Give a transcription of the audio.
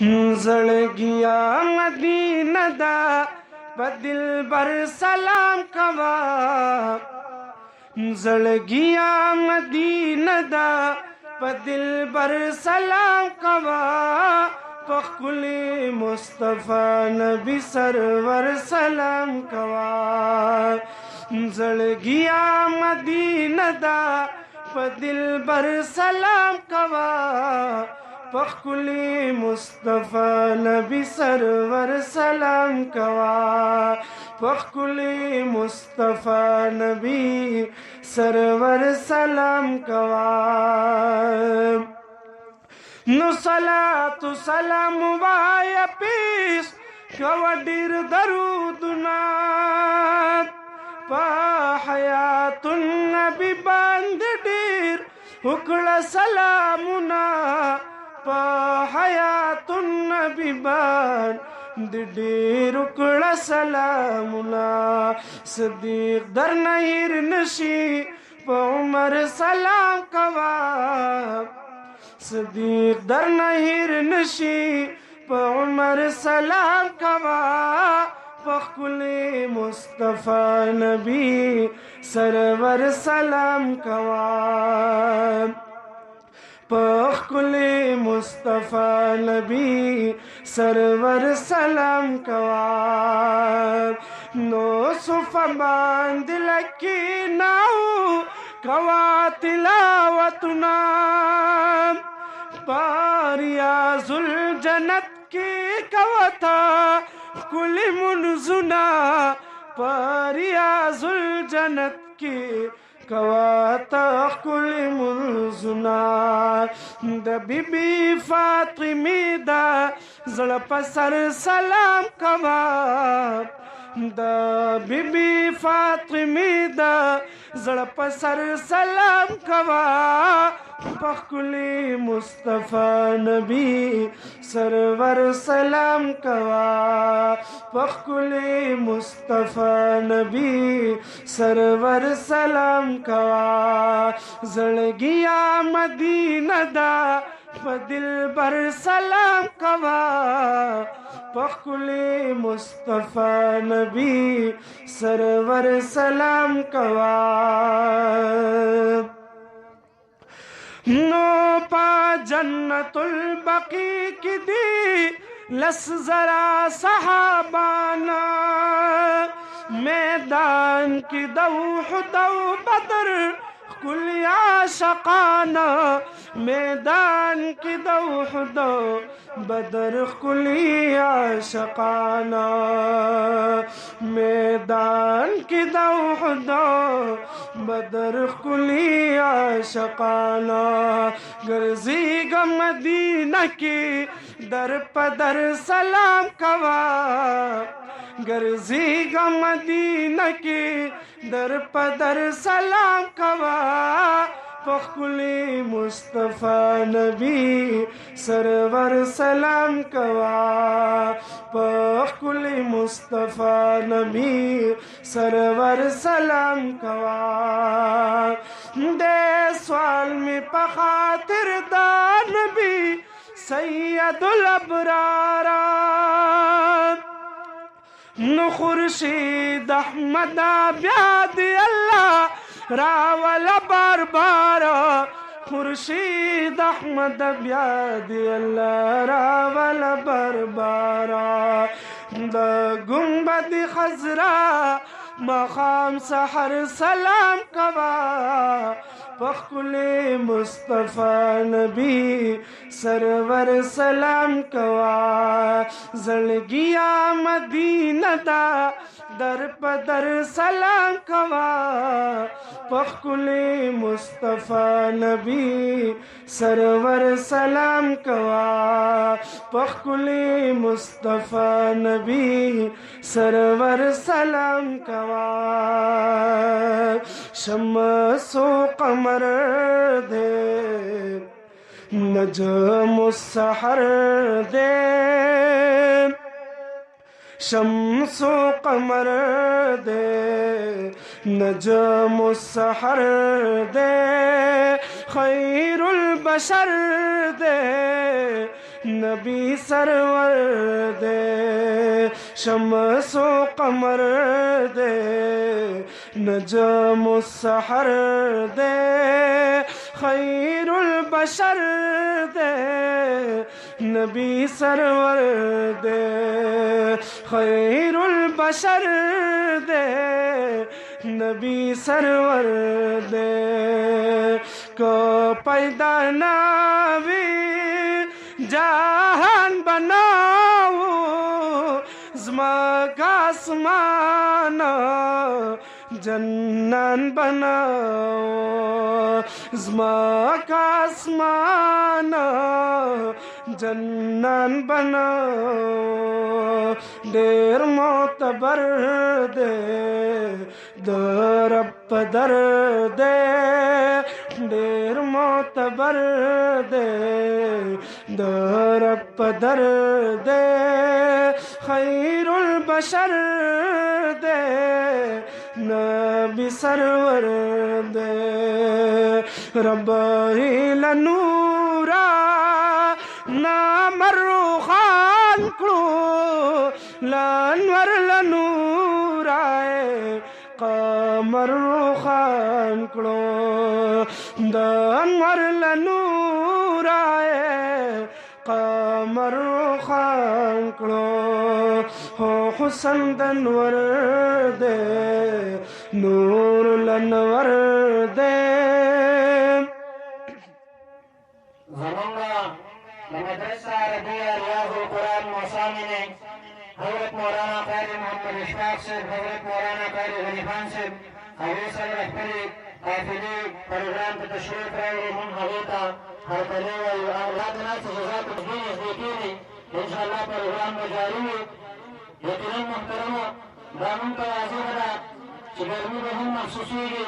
زړګیا مدینه دا په دلبر سلام کوا زړګیا مدینه دا په دلبر سلام کوا په ښکلي مصطفی نبی سرور سلام کوا زړګیا مدینه دا په دلبر سلام کوا په ښکلي مصطفی نبی سرور سلام کوا په ښکلي مصطفی نبی سرور سلام کوا نو صلات سلام وای پیش کوا ډیر درودنا په حیات النبی باندې ډیر وکړه سلامونه په حیات النبی باندې ډیر وکړه سلامونه صدیق درنه هیر نشي په عمر سلام کوا صدیق درنه هیر نشي په عمر سلام کوا په ښکلي مصطفی نبی سرور سلام کوا په ښکلي مصطفی نبی سرور سلام کوا نو صفه باندې لکیناو کوا تلاوتنا ریاض الجنت کی کوتا کلی منزنا ریاض الجنت کی کواتا کلی منزنا د بی بی فاطمی دا زړه په سر سلام کوا د بی بی فاطمی دا زړه په سر سلام کوا په ښکلي مصطفی نبی سرور سلام کوا په ښکلي مصطفی نبی سرور سلام کوا زړګیا مدینه دا په دلبر سلام کوا په ښکلي مصطفی نبی سرور سلام کوا نو پا جنت البقی کی دی لس زرا صحابانا میدان کی دوحد و بدر کلی عاشقانا میدان کی دوحد و بدر کلی عاشقانا میدان کی دوحد و بدر کلی عاشقانا گرزیگا مدینہ کی در پدر سلام کوا گرزیگا مدینہ کی در پدر سلام کوا په ښکلي مصطفی نبی سرور سلام کوا په ښکلي مصطفی نبی سرور سلام کوا دې سوال می په خاطر دا نبی سید الابرار نو خورشید احمد بیا دی الله راول بار بار خورشید احمد بیا دی الله راول بار بار د گنبد خضرا مقام سحر سلام کوا په ښکلي مصطفی نبی سرور سلام کوا زړګیا مدینه دا در پدر سلام کوا په ښکلي مصطفی نبی سرور سلام کوا په ښکلي مصطفی نبی سرور سلام کوا شمس و قمر دے نجم السحر دے شمس و قمر دے نجم السحر دے خیر البشر دے नबी सरवर दे शम्सो कमर दे नजम सहर दे खैरुल बशर दे नबी सरवर दे खैरुल बशर दे नबी सरवर दे को पैदा नबी जहान बनाओ ज़मा आसमान जन्नत बनाओ ज़मा आसमान जन्नत बनाओ देर मोतबर दे दर पदर दे देर मोतबर दे दर पदर दे खैरुल बशर दे नबी सरवर दे रब्बी लनूरा ना मर्रू खान क्लू लानवर लनूराए कमर खान क्लो दानवर लनूराए कमर खान क्लो हो हुसन दनवर दे नूर लनवर दे ज़माना मदरसा रबिया रियाज़ुल कुरान मौसामी हज़रत मौलाना क़ारी मोहम्मद इशफाक़ साहब, हज़रत मौलाना क़ारी गनी खान साहब, हवेसल रहबरी काफिले प्रोग्राम पे तशरीफ लाए मन हवेता हर तले वाली औलाद ना से जज़ात तस्बीह देखिए इंशाअल्लाह प्रोग्राम में जारी है। यकीनन मुहतरम दामन का वाज़िह है कि गर्मी बहुत महसूस हुई है।